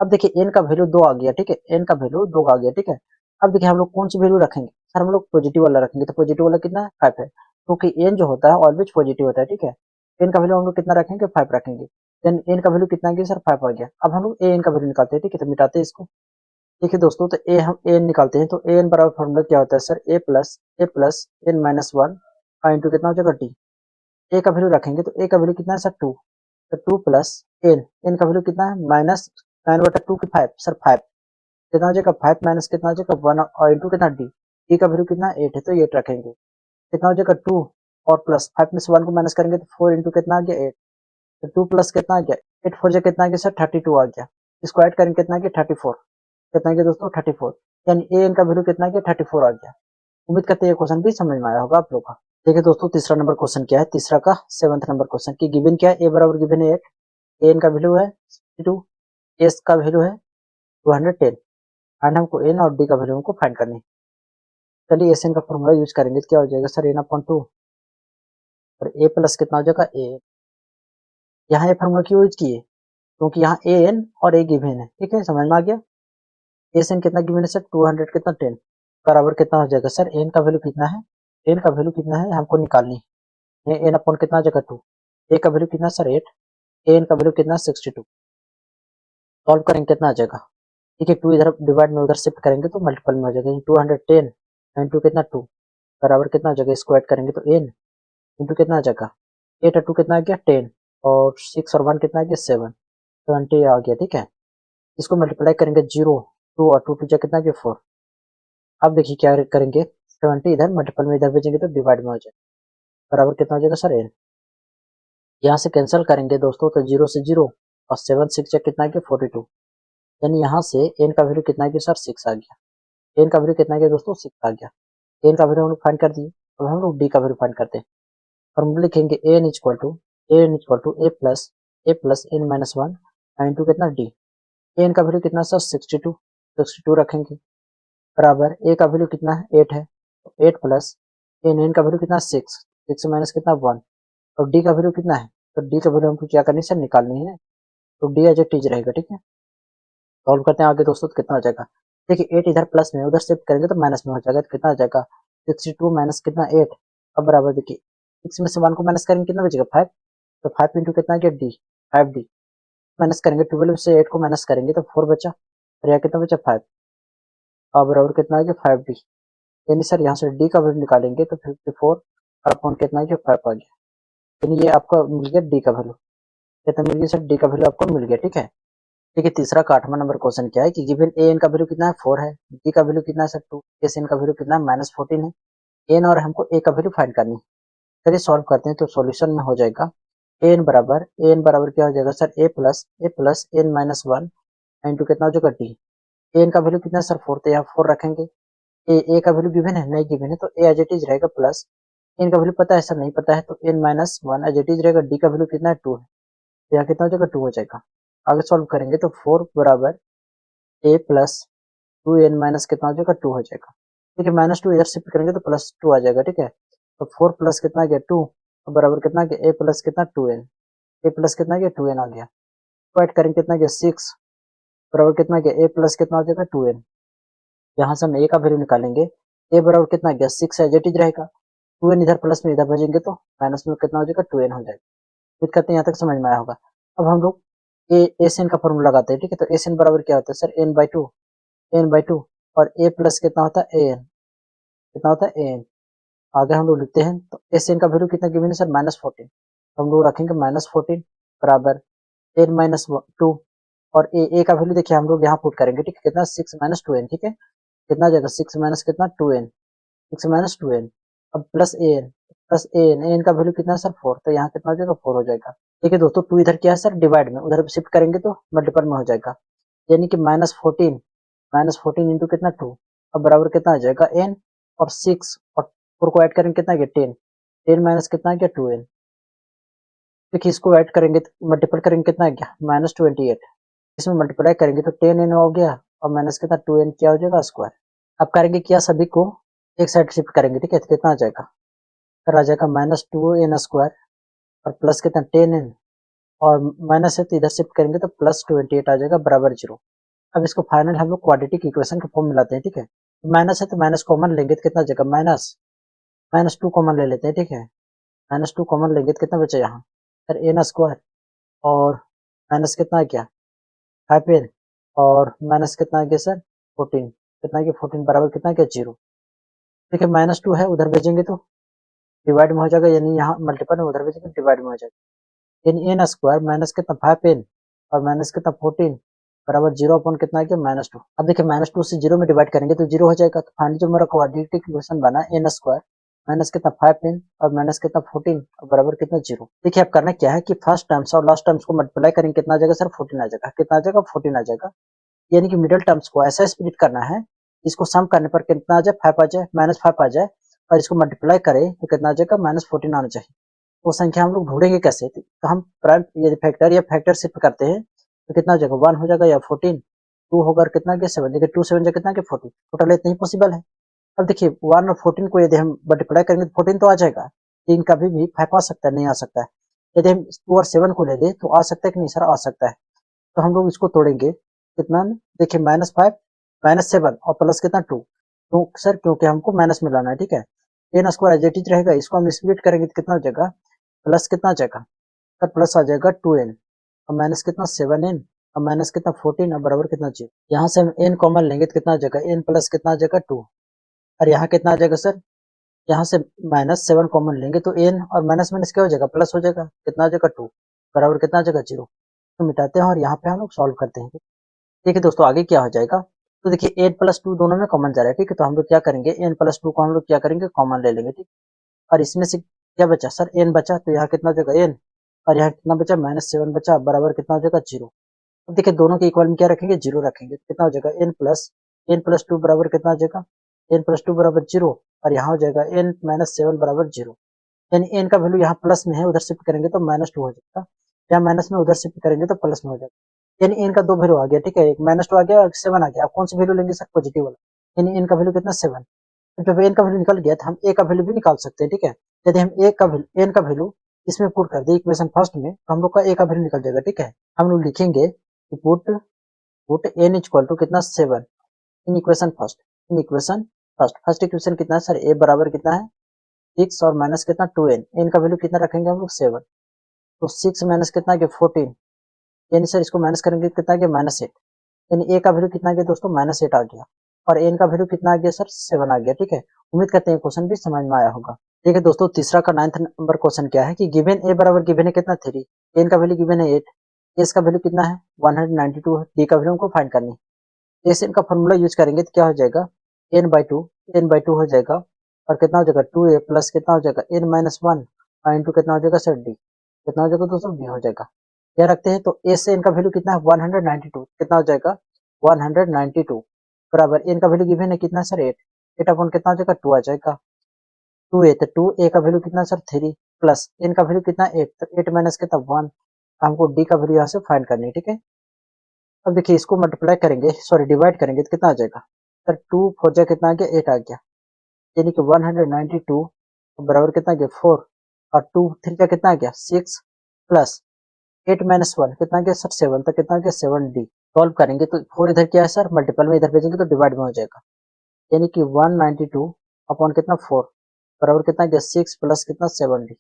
अब देखिए n का वैल्यू 2 आ गया, ठीक है। n का वैल्यू 2 आ गया, ठीक है। अब देखिए हम लोग कौन सी वैल्यू रखेंगे सर, हम लोग पॉजिटिव वाला रखेंगे। तो पॉजिटिव वाला कितना है 5 है, क्योंकि n जो होता है ऑलवेज पॉजिटिव होता है, ठीक है। n का वैल्यू हम लोग कितना रखेंगे 5 रखेंगे। देन n का वैल्यू कितना आ गया सर 5 आ गया। अब हम लोग an का वैल्यू निकालते हैं, ठीक है। तो मिटाते हैं इसको, देखिए दोस्तों तो a हम an निकालते हैं तो an बराबर फॉर्मूला क्या होता है sir a plus n-1 into कितना हो जाएगा d। a का वैल्यू रखेंगे तो a का वैल्यू कितना है सर 2, तो 2 प्लस n का वैल्यू कितना है -9/2 की 5 सर 5 कितना हो जाएगा 5 माइनस कितना हो जाएगा 1 और इंटू कितना डी, डी का वैल्यू कितना 8 है तो 8 रखेंगे। कितना हो जाएगा 2 और प्लस 5 में से 1 को माइनस करेंगे तो 4 इंटू कितना आ गया 8, तो 2 प्लस कितना आ गया 8 4 जा कितना आ गया सर 32 आ गया। इसको ऐड करेंगे कितना आ गया 34, कितना आ गया दोस्तों 34, यानी ए एन का वैल्यू कितना आ गया 34 आ गया। उम्मीद करते हैं ये क्वेश्चन भी समझ में आया होगा आप लोग का। देखिए दोस्तों तीसरा नंबर क्वेश्चन क्या है, तीसरा का 7th नंबर क्वेश्चन की गिवन क्या है, ए बराबर गिवन है 8, ए एन का वैल्यू है 62, एस का वैल्यू है 210 एंड हमको एन और डी का वैल्यू हमको फाइंड करनी है। चलिए एस एन का फॉर्मूला यूज करेंगे तो क्या हो जाएगा सर n/2 और ए प्लस कितना हो जाएगा ए। यहाँ ये फॉर्मूला क्यों यूज किए, क्योंकि यहाँ ए एन और ए गिवन है, ठीक है। समझ में आ गया। एस एन कितना गिवन है सर 200 कितना 10 बराबर कितना हो जाएगा सर एन का वैल्यू कितना है, एन का वैल्यू कितना है हमको निकालनी है। एन अपॉन कितना हो जाएगा 2, ए का वैल्यू कितना सर 8, एन का वैल्यू कितना 62। सॉल्व करेंगे कितना आ जाएगा, ठीक है। 2 इधर डिवाइड में उधर शिफ्ट करेंगे तो मल्टीपल में हो जाएगा। 210 इंटू कितना 2 बराबर कितना हो जाएगा, इसको ऐड करेंगे तो n इंटू कितना आ जाएगा 8 और 2 कितना आ गया 10 और 6 और 1 कितना आ गया 7, 20 आ गया, ठीक है। इसको मल्टीप्लाई करेंगे 0 2 और 2 2 जा कितना आ गया 4। अब देखिए क्या करेंगे 70 इधर मल्टीपल में इधर भेजेंगे तो डिवाइड में हो जाएगा बराबर कितना हो जाएगा सर n। यहाँ से कैंसिल करेंगे दोस्तों तो 0 से 0 और 7 6 जा कितना गया 42, यानी यहाँ से एन का वैल्यू कितना गया सर 6 आ गया। एन का वैल्यू कितना गया दोस्तों 6 आ गया। एन का वैल्यू हम लोग फाइंड कर दिए। अब हम लोग डी का वैल्यू फाइंड करते हैं। फॉर्मूला लिखेंगे A plus N minus one into कितना डी। एन का वैल्यू कितना सर 62 रखेंगे बराबर ए का वैल्यू कितना है 8 है, तो 8 प्लस एन का वैल्यू कितना 6 माइनस कितना 1 और डी का वैल्यू कितना है, तो डी का वैल्यू हमको क्या करनी है सर निकालनी है, तो डी एज ए टीज रहेगा। ठीक है, सॉल्व करते हैं आगे दोस्तों, तो कितना हो जाएगा। देखिए 8 इधर प्लस में उधर शिफ्ट करेंगे तो माइनस में हो जाएगा, तो कितना हो जाएगा 62 माइनस कितना 8। अब बराबर देखिए 6 में से 1 को माइनस करेंगे कितना बचेगा 5, तो 5 इंटू कितना गया डी 5d माइनस करेंगे 12 से 8 को माइनस करेंगे तो 4 बचा और यहाँ कितना बचा 5। अब बराबर कितना आ गया 5d, यानी सर यहाँ से डी का वैल्यू निकालेंगे तो 54 और अपॉन कितना है 5 आ गया, यानी ये आपका मिल गया डी का वैल्यू। कितना मिल गया सर डी का वैल्यू आपको मिल गया। ठीक है, देखिए तीसरा का 8वां नंबर क्वेश्चन क्या है कि गिवन ए एन का वैल्यू कितना है 4 है, डी का वैल्यू कितना है सर 2, एस एन का वैल्यू कितना है -14 है, एन और हमको ए का वैल्यू फाइंड करनी है। चलिए सॉल्व करते हैं, तो सॉल्यूशन में हो जाएगा ए एन बराबर क्या हो जाएगा sir A plus N minus one into कितना हो जाएगा डी। एन का वैल्यू कितना है सर 4, तो यहाँ 4 रखेंगे। ए का वैल्यू गिवन है नहीं गिवन है, तो ए एज इट इज रहेगा प्लस एन का वैल्यू पता है सर नहीं पता है, तो n minus one as it is रहेगा। डी का वैल्यू कितना है 2 है, तो यहाँ कितना हो जाएगा 2 हो जाएगा। आगे सॉल्व करेंगे तो 4 बराबर ए प्लस 2n माइनस कितना हो जाएगा 2 हो जाएगा। ठीक है, -2 इधर शिफ्ट करेंगे तो +2 आ जाएगा। ठीक है, तो 4 प्लस कितना आ गया 2 और बराबर कितना आ गया ए प्लस कितना 2n, ए प्लस कितना आ गया 2n आ गया। तो ऐड करेंगे कितना गया 6 बराबर कितना गया ए प्लस कितना हो जाएगा 2n। यहाँ से हम ए का वैल्यू निकालेंगे, ए बराबर कितना गया 6 है जेट रहेगा, 2n इधर प्लस में इधर बचेंगे तो माइनस में कितना हो जाएगा 2n हो जाएगा। फिर कहते हैं यहाँ तक समझ में आया होगा। अब हम लोग एस एन का फॉर्मूला लगाते हैं। ठीक है, तो एस एन बराबर क्या होता है सर n/2 और ए प्लस कितना होता है an, कितना होता है an। आगे हम लोग लिखते हैं, तो एस एन का वैल्यू कितना गिवन है सर -14, तो हम लोग रखेंगे -14 बराबर n माइनस 2 और ए का वैल्यू देखिए हम लोग यहाँ पुट करेंगे। ठीक है, कितना 6 माइनस 2n। ठीक है, कितना आ जाएगा 6 माइनस कितना 2n, 6 माइनस 2n। अब प्लस an का वैल्यू कितना है सर 4, तो यहाँ कितना हो जाएगा 4 हो जाएगा। ठीक है दोस्तों, 2 इधर क्या है सर डिवाइड में, उधर शिफ्ट करेंगे तो मल्टीपल में हो जाएगा, यानी कि -14 इंटू कितना 2 अब बराबर कितना आ जाएगा n और 6 और 4 को ऐड करेंगे कितना गया 10, 10 माइनस कितना गया 2n। देखिए इसको ऐड करेंगे तो मल्टीपल करेंगे कितना गया -28, इसमें मल्टीप्लाई करेंगे तो 10n हो गया और माइनस कितना 2n क्या हो जाएगा स्क्वायर। अब करेंगे क्या सभी को एक साइड शिफ्ट करेंगे। ठीक है, तो कितना आ जाएगा सर आ जाएगा -2n स्क्वायर और प्लस कितना 10n और माइनस है तो इधर शिफ्ट करेंगे तो +28 आ जाएगा बराबर 0। अब इसको फाइनल हम लोग क्वाड्रेटिक इक्वेशन के फॉर्म में लाते हैं। ठीक है, माइनस है तो माइनस कॉमन लेंगे तो कितना जगह -2 कॉमन ले लेते हैं। ठीक है, -2 कॉमन लेंगे तो कितना बचा यहाँ सर एन स्क्वायर और माइनस कितना क्या 5n और माइनस कितना गया सर 14, कितना गया 14 बराबर कितना गया 0। ठीक है, -2 है उधर भेजेंगे तो डिवाइड में हो जाएगा, यानी यहाँ मल्टीपल में उधर भेजेंगे डिवाइड में हो जाएगा, यानी एन स्क्वायर माइनस कितना 5n और माइनस कितना 14 बराबर 0 अपॉन कितना है -2। अब देखिए -2 से 0 में डिवाइड करेंगे तो 0 हो जाएगा, तो फाइनली जो मेरा क्वाड्रेटिक इक्वेशन बना n स्क्वायर माइनस कितना 5n और माइनस कितना 14 और बराबर कितना 0। देखिए अब करना क्या है कि फर्स्ट टर्म्स और लास्ट टर्म्स को मल्टीप्लाई करेंगे, कितना आ जाएगा सर 14 आ जाएगा, कितना आ जाएगा 14 आ जाएगा, यानी कि मिडिल टर्म्स को ऐसा स्प्लिट करना है इसको सम करने पर कितना आ जाए 5 आ जाए -5 आ जाए और इसको मल्टीप्लाई करें तो कितना आ जाएगा -14 आना चाहिए। वो संख्या हम लोग ढूंढेंगे कैसे, तो हम प्राइम यदि फैक्टर या फैक्टर शिफ्ट करते हैं तो कितना हो जाएगा 1 हो जाएगा या 14, 2 होगा और कितना गया 7, देखिए 2 7 जा कितना गया 14, टोटल इतना ही पॉसिबल है। अब देखिए 1 और 14 को यदि हम मल्टीप्लाई करेंगे तो 14 तो आ जाएगा, लेकिन कभी भी 5 आ सकता है नहीं आ सकता है। यदि हम 2 और 7 को ले लें तो आ सकता है कि नहीं सर आ सकता है, तो हम लोग इसको तोड़ेंगे कितना में, देखिए -5 -7 और प्लस कितना 2, तो सर क्योंकि हमको माइनस में लाना है। ठीक है, n square as it is रहेगा, इसको हम स्प्लिट करेंगे तो कितना हो जाएगा प्लस कितना आ जाएगा सर प्लस आ जाएगा 2n और माइनस कितना 7n और माइनस कितना 14 और बराबर कितना 0। यहाँ से हम n कॉमन लेंगे तो कितना आ जाएगा n प्लस कितना आ जाएगा 2 और यहाँ कितना आ जाएगा सर, यहाँ से -7 कॉमन लेंगे तो n और माइनस माइनस क्या हो जाएगा प्लस हो जाएगा, कितना आ जाएगा 2 बराबर कितना आ जाएगा 0। तो मिटाते हैं और यहाँ पे हम लोग सॉल्व करते हैं। ठीक है दोस्तों, आगे क्या हो जाएगा, तो देखिए n प्लस 2 दोनों में कॉमन जा रहा है। ठीक है, तो हम लोग क्या करेंगे n प्लस 2 को हम लोग क्या करेंगे कॉमन ले लेंगे। ठीक, और इसमें से क्या बचा सर n बचा, तो यहाँ कितना हो जाएगा n और यहाँ कितना बचा, -7 बचा, बराबर कितना हो जाएगा 0। अब देखिए दोनों के इक्वल में क्या रखेंगे, 0 रखेंगे, कितना हो जाएगा n+2 बराबर कितना हो जाएगा, n+2 बराबर 0, और यहाँ हो जाएगा n-7 बराबर 0। यानी n का वैल्यू यहाँ प्लस में है, उधर शिफ्ट करेंगे तो -2 हो जाएगा, यहाँ माइनस में उधर शिफ्ट करेंगे तो प्लस में हो जाएगा। यानी n का 2 वैल्यू आ गया, ठीक है, एक -2 आ गया और 7 आ गया। आप कौन सी वैल्यू लेंगे सर, पॉजिटिव वाला। यानी n का वैल्यू कितना, 7। जब n का वैल्यू निकल गया तो हम a का वैल्यू भी निकाल सकते हैं, ठीक है। यदि हम n का वैल्यू इसमें पुट कर दे इक्वेशन फर्स्ट में, तो हम लोग का a का वैल्यू निकल जाएगा, ठीक है। हम लोग लिखेंगे पुट n इक्वल टू कितना, 7 in equation first. First equation कितना है सर, a बराबर कितना है 6 और माइनस कितना 2n। n का वैल्यू कितना रखेंगे हम लोग, 7। तो 6 माइनस कितना गया 14, यानी सर इसको माइनस करेंगे कितना गया -8। यानी a का वैल्यू कितना गया दोस्तों, -8 आ गया, और n का वैल्यू कितना आ गया सर, 7 आ गया, ठीक है। उम्मीद करते हैं क्वेश्चन भी समझ में आया होगा। ठीक है दोस्तों, तीसरा का 9th नंबर क्वेश्चन क्या है कि गिवन a बराबर गिवन है कितना 3, n का वैल्यू गिवन है 8, s का वैल्यू कितना है 192 है, d का वैल्यू हमको फाइंड करनी है। s n का फॉर्मूला यूज करेंगे तो क्या हो जाएगा, n/2 हो जाएगा, और कितना हो जाएगा 2a प्लस कितना हो जाएगा n-1 इंटू कितना हो जाएगा सर d, कितना हो जाएगा दोस्तों, d हो जाएगा। क्या रखते हैं तो a से n का वैल्यू कितना है 192, कितना हो जाएगा 192, बराबर n का वैल्यू गिवन है कितना सर 8, 8 अपॉन कितना हो जाएगा 2 आ जाएगा, 2a, तो 2a का वैल्यू कितना सर 3, प्लस n का वैल्यू कितना 8, तो 8 माइनस कितना 1, हमको d का वैल्यू यहाँ से फाइंड करनी है, ठीक है। अब देखिए इसको मल्टीप्लाई करेंगे, सॉरी डिवाइड करेंगे तो कितना आ जाएगा सर, 2 4 जा कितना आ गया 8 आ गया, यानी कि 192 बराबर कितना आ गया 4, और 2 3 का कितना आ गया 6, प्लस 8-1 कितना आ गया सर 7, तो कितना आ गया 7d। सॉल्व करेंगे तो 4 इधर क्या है सर, मल्टीपल में इधर भेजेंगे तो डिवाइड में हो जाएगा, यानी कि 192 अपॉन कितना 4 बराबर कितना आ गया 6 प्लस कितना 7d।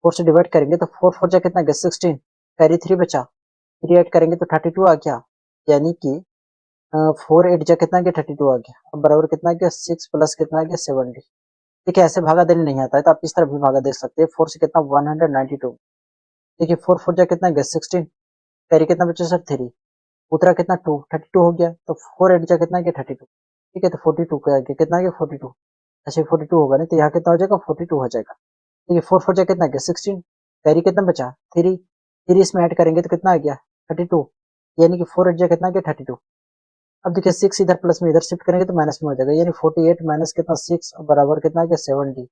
4 से डिवाइड करेंगे तो 4 4 जा कितना गया 16, कैरी 3 बचा, 3 ऐड करेंगे तो 32 आ गया, यानी कि 4 8 जा कितना गया 32 आ गया, अब बराबर कितना गया 6 प्लस कितना गया 7d। देखिए ऐसे भागा देने नहीं आता है तो आप इस तरह भी भागा दे सकते हैं, 4 से कितना 192, देखिए 4 4 जा कितना गया 16, कैरी कितना बचा सर 3, उतरा कितना 2, 32 हो गया, तो 4 8 जा कितना गया 32, ठीक है, तो 42 का गया कितना गया 42, ऐसे 42 होगा नहीं तो यहाँ कितना हो जाएगा 42 हो जाएगा। देखिए 4 4 जा कितना गया 16, कैरी कितना बचा 3, 3 इसमें ऐड करेंगे तो कितना आ गया 32, यानी कि 4 8 जा कितना गया 32। अब देखिए 6 इधर प्लस में इधर शिफ्ट करेंगे तो माइनस में हो जाएगा, यानी 48 माइनस कितना 6 बराबर कितना गया 70।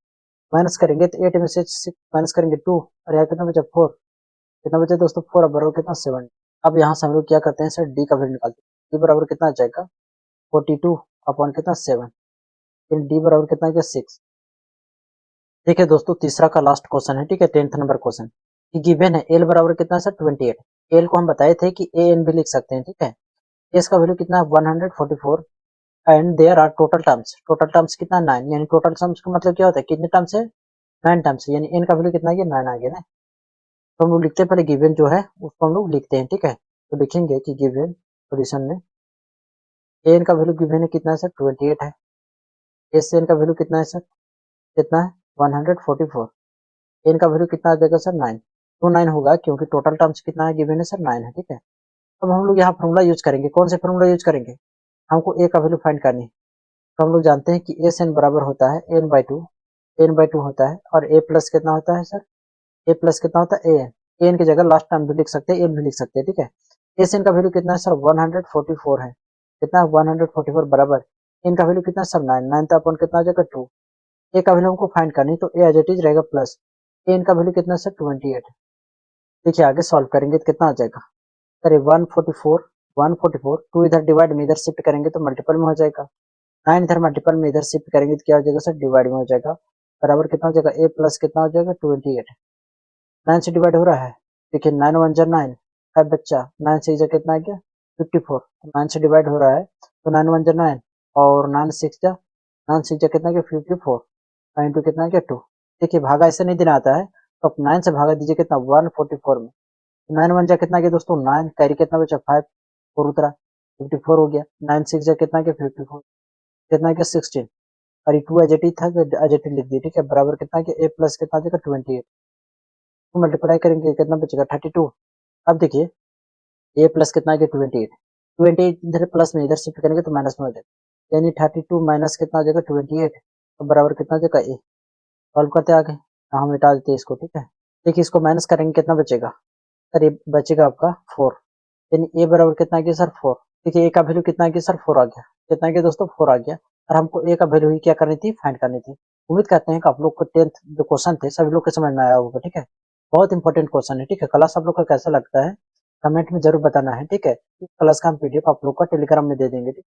माइनस करेंगे तो 8 में से 6 माइनस करेंगे 2, और यहाँ कितना बचा 4, कितना बचा दोस्तों 4 बराबर कितना 7। अब यहाँ से हम लोग क्या करते हैं सर, डी का वैल्यू निकालते हैं, डी बराबर कितना आ जाएगा 42 अपॉन कितना 7, फिर डी बराबर कितना गया 6। ठीक है दोस्तों, तीसरा का लास्ट क्वेश्चन है, ठीक है, 10th नंबर क्वेश्चन कि गिवन है एल बराबर कितना है सर 28। एल को हम बताए थे कि ए एन भी लिख सकते हैं, ठीक है। एस का वैल्यू कितना है 144, and there are total terms कितना 9, यानी टोटल टर्म्स का मतलब क्या होता है, कितने टर्म्स है 9 टर्म्स, यानी एन का वैल्यू कितना आ गया 9 आ गया ना। तो हम लोग लिखते हैं पहले गिवन जो है उसको हम लोग लिखते हैं, ठीक है। तो लिखेंगे कि गिवन पोजिशन में एन का वैल्यू गिवन है कितना है सर 28 है, एस एन का वैल्यू कितना है सर, कितना है 144, एन का वैल्यू कितना आ जाएगा सर 9, तो 9 होगा क्योंकि टोटल टर्म्स कितना है गिवन है सर 9 है, ठीक है। अब हम लोग यहाँ फॉर्मूला यूज करेंगे, कौन से फॉर्मूला यूज करेंगे, हमको ए का वैल्यू फाइंड करनी है। तो हम लोग जानते हैं कि एस एन बराबर होता है एन बाई टू होता है, और ए प्लस कितना होता है सर, ए प्लस कितना होता है ए एन की जगह लास्ट टाइम भी लिख सकते हैं, एन भी लिख सकते हैं, ठीक है। एस एन का वैल्यू कितना है सर 144 है, कितना 144 बराबर एन का वैल्यू कितना सर 9, 9 तो अपन कितना आ जाएगा 2, ए का वैल्यू हमको फाइंड करनी तो ए एज इट इज रहेगा प्लस एन का वैल्यू कितना सर 28। देखिए आगे सॉल्व करेंगे तो कितना आ जाएगा, अरे 144 2 इधर डिवाइड में इधर शिफ्ट करेंगे तो मल्टीपल में हो जाएगा, 9 इधर मल्टीपल में इधर शिफ्ट करेंगे तो क्या हो जाएगा सर डिवाइड में हो जाएगा, बराबर कितना हो जाएगा ए प्लस कितना हो जाएगा 28। 9 से डिवाइड हो रहा है, देखिए 9 1 जा 9, 5 बच्चा 9 से इधर कितना आ गया 54, 9 से डिवाइड हो रहा है तो 9 1 जा 9, और 9 6 जा 9 6 जा कितना आ गया 54, 9 2 कितना आ गया 2। देखिए भागा ऐसे नहीं देना आता है, तो आप 9 से भागा दीजिए कितना 144 में, 9 1 जा कितना आ गया दोस्तों 9, कैरी कितना बचा 5, 4 उतरा 54 हो गया, 9 6 जा कितना आ गया 54, कितना आ गया 16, और ये 2 एजेटिव था तो एजेटिव लिख दिया, ठीक है, बराबर कितना आ गया ए प्लस कितना आ जाएगा 28, तो मल्टीप्लाई करेंगे कितना बचेगा 32। अब देखिए ए प्लस कितना आ गया 28, 28 इधर प्लस में इधर शिफ्ट करेंगे तो माइनस में हो जाएगा, यानी 32 माइनस कितना आ जाएगा 28, तो बराबर कितना आ जाएगा ए। सॉल्व करते आगे, हम मिटा देते हैं इसको, ठीक है। देखिए इसको माइनस करेंगे कितना बचेगा सर, ये बचेगा आपका 4, यानी ए बराबर कितना आ गया सर 4। देखिए ए का वैल्यू कितना आ गया सर 4 आ गया, कितना आ गया दोस्तों 4 आ गया, और हमको ए का वैल्यू ही क्या करनी थी, फाइंड करनी थी। उम्मीद करते हैं कि आप लोग को 10th जो क्वेश्चन थे सभी लोग के समझ में आया होगा, ठीक है। बहुत इंपॉर्टेंट क्वेश्चन है, ठीक है। क्लास आप लोग का कैसा लगता है कमेंट में जरूर बताना है, ठीक है। इस क्लास का हम पीडीएफ आप लोग का टेलीग्राम में दे देंगे, ठीक है।